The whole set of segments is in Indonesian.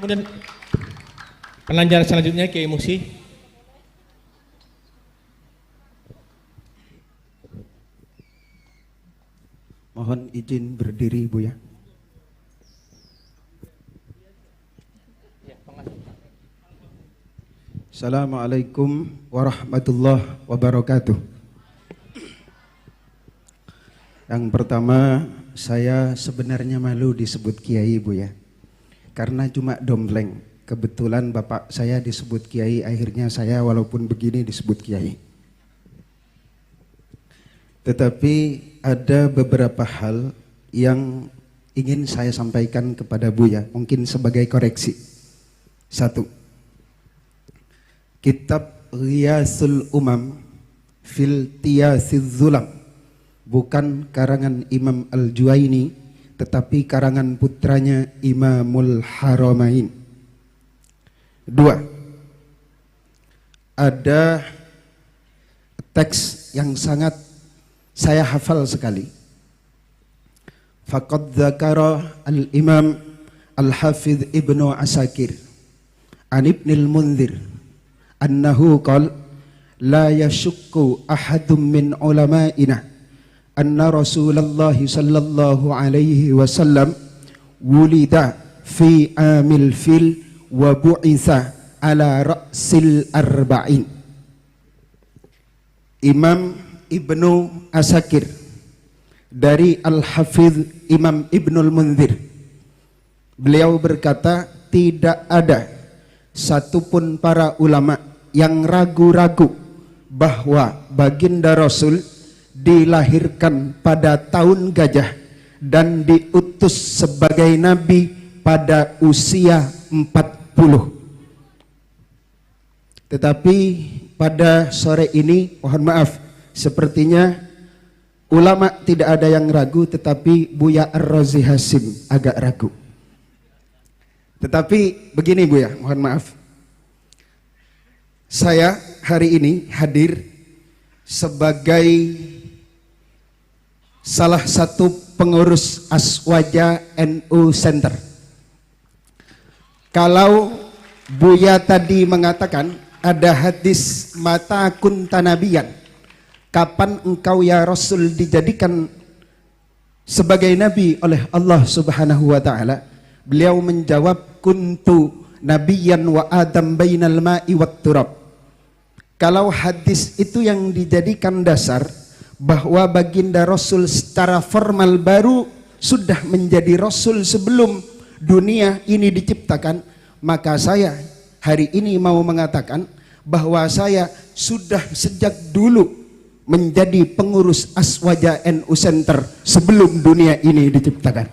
Kemudian penanjar selanjutnya Kiai Musi. Mohon izin berdiri Buya. Assalamualaikum warahmatullahi wabarakatuh. Yang pertama, saya sebenarnya malu disebut Kiai Buya, karena cuma dompleng. Kebetulan bapak saya disebut Kiai, akhirnya saya walaupun begini disebut Kiai. Tetapi ada beberapa hal yang ingin saya sampaikan kepada Buya, mungkin sebagai koreksi. Satu, kitab Ghiyasul Umam fil Tiyasiz Zulam bukan karangan Imam Al-Juwaini, tetapi karangan putranya Imamul Haramain. Dua, ada teks yang sangat saya hafal sekali. Faqad dzakara al-Imam Al-Hafidh Ibnu Asakir an Ibnil Munzir annahu qala la yashukku ahadun min ulama'ina anna Rasulullah sallallahu alaihi wasallam wulida fi amil fil wa bu'itsa ala ra'sil arba'in. Imam Ibnu Asakir dari Al-Hafidh Imam Ibnul Munzir, beliau berkata, tidak ada satupun para ulama yang ragu-ragu bahwa baginda Rasul dilahirkan pada tahun gajah dan diutus sebagai nabi pada usia 40. Tetapi pada sore ini, mohon maaf, sepertinya ulama tidak ada yang ragu, tetapi Buya Ar-Razi Hasim agak ragu. Tetapi begini Buya, mohon maaf. Saya hari ini hadir sebagai salah satu pengurus Aswaja NU Center. Kalau Buya tadi mengatakan ada hadis mata kunta nabiyan, kapan engkau ya Rasul dijadikan sebagai nabi oleh Allah Subhanahu wa taala? Beliau menjawab, kuntu nabiyan wa adam bainal ma'i wat turab. Kalau hadis itu yang dijadikan dasar bahwa baginda Rasul secara formal baru sudah menjadi Rasul sebelum dunia ini diciptakan, maka saya hari ini mau mengatakan bahwa saya sudah sejak dulu menjadi pengurus Aswaja NU Center sebelum dunia ini diciptakan.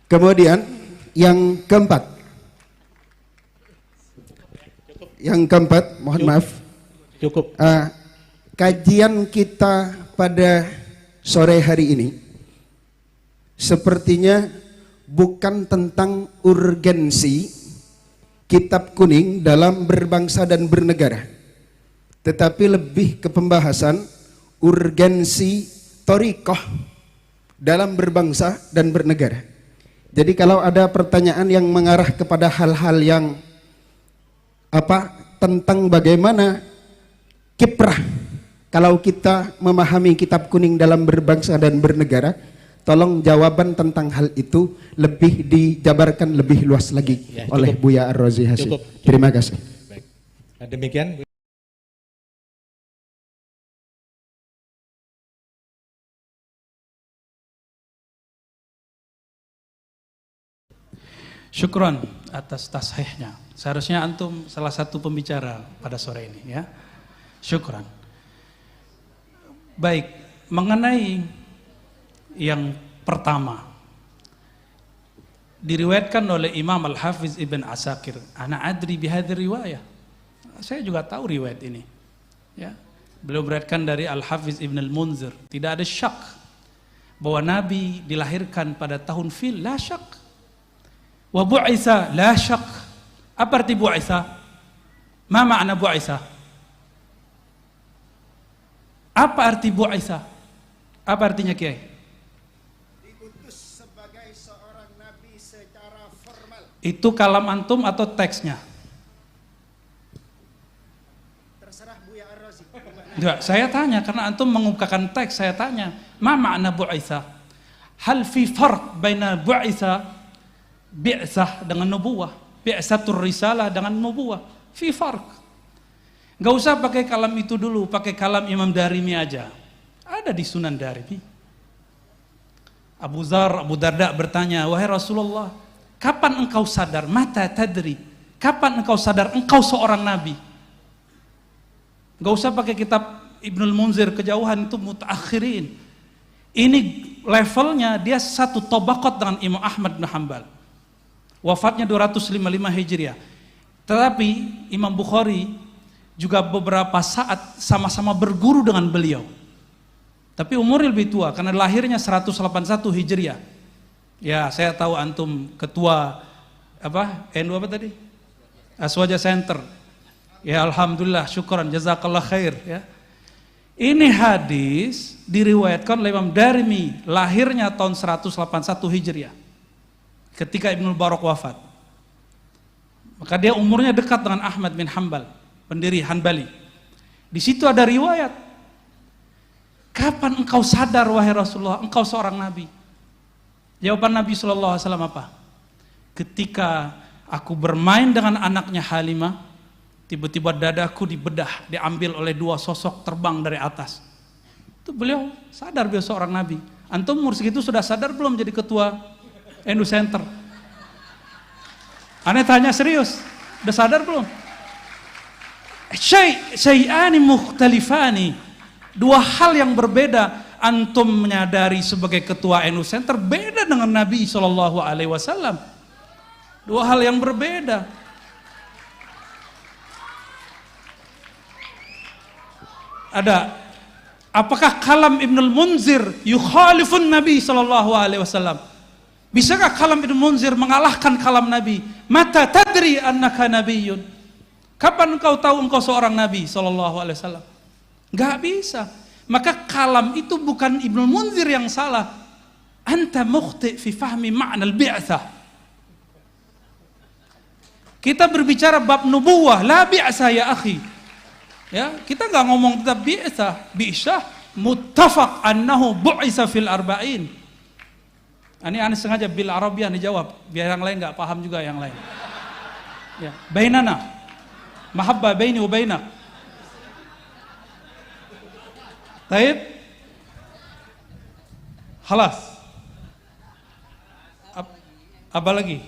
Kemudian yang keempat, mohon maaf, cukup. Kajian kita pada sore hari ini sepertinya bukan tentang urgensi kitab kuning dalam berbangsa dan bernegara, tetapi lebih ke pembahasan urgensi thoriqah dalam berbangsa dan bernegara. Jadi kalau ada pertanyaan yang mengarah kepada hal-hal yang tentang bagaimana kiprah kalau kita memahami kitab kuning dalam berbangsa dan bernegara, tolong jawaban tentang hal itu lebih dijabarkan lebih luas lagi ya, oleh Buya Ar-Razi Hasim. Terima kasih. Baik. Demikian. Syukron atas tashihnya. Seharusnya antum salah satu pembicara pada sore ini ya. Syukron. Baik, mengenai yang pertama diriwayatkan oleh Imam Al-Hafiz Ibn Asakir, ana adri bihadhi riwayah. Saya juga tahu riwayat ini. Ya. Beliau meriwayatkan dari Al-Hafiz Ibn Al-Munzir, tidak ada syak bahwa Nabi dilahirkan pada tahun fil, la syak. Wa bu'isa la syak. Apa arti bu'isa? Ma makna bu'isa? Apa arti bu'isa? Apa artinya Kiai? Diutus Itu kalam antum atau teksnya? Terserah Buya Ar-Razi. Enggak, saya tanya karena antum mengungkapkan teks, saya tanya, ma makna bu'itsa? Hal fi farq baina bu'itsa bi'tsah dengan nubuwah, bi'tsatur risalah dengan nubuwah? Fi farq. Enggak usah pakai kalam itu dulu, pakai kalam Imam Darimi aja. Ada di Sunan Darimi. Abu Darda bertanya, wahai Rasulullah, kapan engkau sadar? Mata tadri. Kapan engkau sadar engkau seorang nabi? Enggak usah pakai kitab Ibnul Munzir, kejauhan itu mutaakhirin. Ini levelnya dia satu tobaqat dengan Imam Ahmad bin Hanbal. Wafatnya 255 Hijriah. Tetapi Imam Bukhari juga beberapa saat sama-sama berguru dengan beliau. Tapi umurnya lebih tua karena lahirnya 181 Hijriah. Ya, saya tahu antum ketua NU apa tadi? Aswaja Center. Ya, alhamdulillah, syukran, jazakallah khair ya. Ini hadis diriwayatkan oleh Imam Darimi, lahirnya tahun 181 Hijriah. Ketika Ibnu Barak wafat. Maka dia umurnya dekat dengan Ahmad bin Hanbal, pendiri Hanbali. Di situ ada riwayat. Kapan engkau sadar wahai Rasulullah, engkau seorang nabi? Jawaban Nabi sallallahu alaihi wasallam apa? Ketika aku bermain dengan anaknya Halimah, tiba-tiba dadaku dibedah, diambil oleh dua sosok terbang dari atas. Itu beliau sadar beliau seorang nabi. Antum umur segitu sudah sadar belum jadi ketua NU Center? Aneh tanya serius, udah sadar belum? Syai'ani mukhtalifani. Dua hal yang berbeda. Antum menyadari sebagai ketua NU Center beda dengan Nabi SAW. Dua hal yang berbeda. Ada, apakah kalam Ibnul Munzir yukhalifun Nabi SAW? Bisakah kalam Ibnul Munzir mengalahkan kalam Nabi? Mata tadri annaka nabiyyun. Kapan engkau tahu engkau seorang Nabi SAW? Gak bisa. Maka kalam itu bukan Ibnul Munzir yang salah. Anta mukhti fi fahmi ma'na al-bi'tsah. Kita berbicara bab nubuwah, la bi'tsah ya akhi. Ya, kita nggak ngomong tentang bi'tsah, muttafaq annahu bu'itsa fil arba'in. Ini aneh sengaja bil Arabiah dijawab, biar yang lain nggak paham juga yang lain. Ya, bainana mahabbah baini wa bainak. Baik. Khalas. Apa lagi?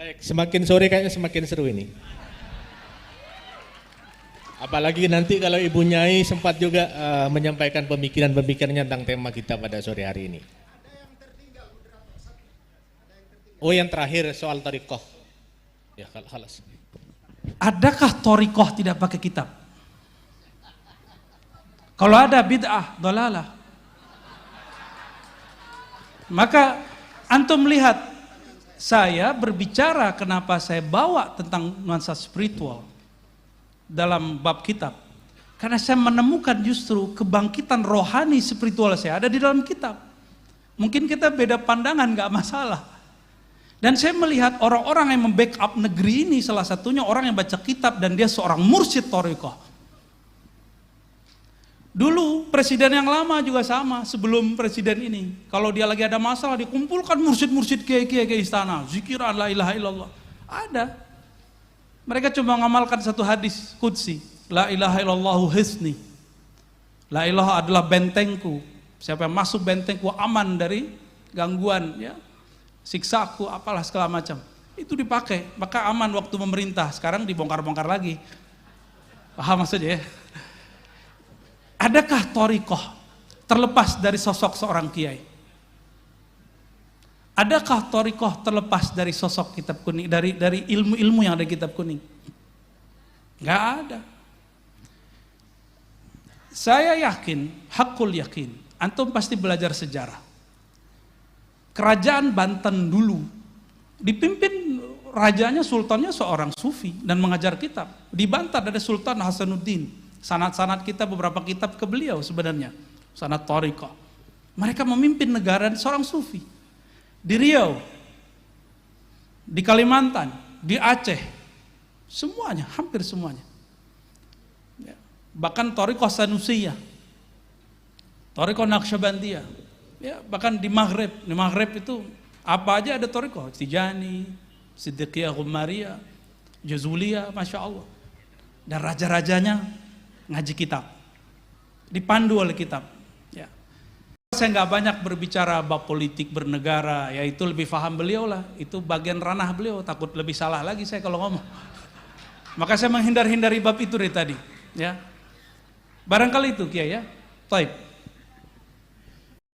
Baik, semakin sore kayaknya semakin seru ini. Apalagi nanti kalau Ibu Nyai sempat juga menyampaikan pemikiran-pemikirannya tentang tema kita pada sore hari ini. Oh, yang terakhir soal thariqah. Ya, khalas. Adakah thariqah tidak pakai kitab? Kalau ada bid'ah, dhalalah. Maka antum lihat, saya berbicara kenapa saya bawa tentang nuansa spiritual dalam bab kitab. Karena saya menemukan justru kebangkitan rohani spiritual saya ada di dalam kitab. Mungkin kita beda pandangan, gak masalah. Dan saya melihat orang-orang yang membackup negeri ini, salah satunya orang yang baca kitab dan dia seorang mursyid thariqah. Dulu presiden yang lama juga sama, sebelum presiden ini. Kalau dia lagi ada masalah, dikumpulkan mursyid-mursyid kiai-kiai ke istana, zikiran la ilaha illallah. Ada. Mereka cuma mengamalkan satu hadis qudsi, la ilaha illallahu hisni. La ilaha adalah bentengku. Siapa yang masuk bentengku aman dari gangguan, ya. Siksaku, apalah segala macam. Itu dipakai, maka aman waktu memerintah. Sekarang dibongkar-bongkar lagi. Paham maksudnya ya? Adakah thariqah terlepas dari sosok seorang kiai? Adakah thariqah terlepas dari sosok kitab kuning, dari ilmu-ilmu yang ada di kitab kuning? Gak ada. Saya yakin, hakul yakin, antum pasti belajar sejarah. Kerajaan Banten dulu dipimpin rajanya, sultannya seorang sufi dan mengajar kitab. Di Banten ada Sultan Hasanuddin. Sanad-sanad kita beberapa kitab ke beliau sebenarnya. Sanad thariqah. Mereka memimpin negara, seorang sufi. Di Riau, di Kalimantan, di Aceh, semuanya, hampir semuanya. Ya. Bahkan Thariqah Sanusiyah, Thariqah Naqsyabandiyah, ya, bahkan di Maghrib itu apa aja ada Thariqah, Tijani, Siddiqiyah Ghumariyah, Jazuliyah, Masya Allah. Dan raja-rajanya ngaji kitab, dipandu oleh kitab. Ya. Saya nggak banyak berbicara bab politik bernegara, ya itu lebih paham beliau lah, itu bagian ranah beliau, takut lebih salah lagi saya kalau ngomong. Maka saya menghindari bab itu dari tadi. Ya. Barangkali itu Kiai ya. Taib.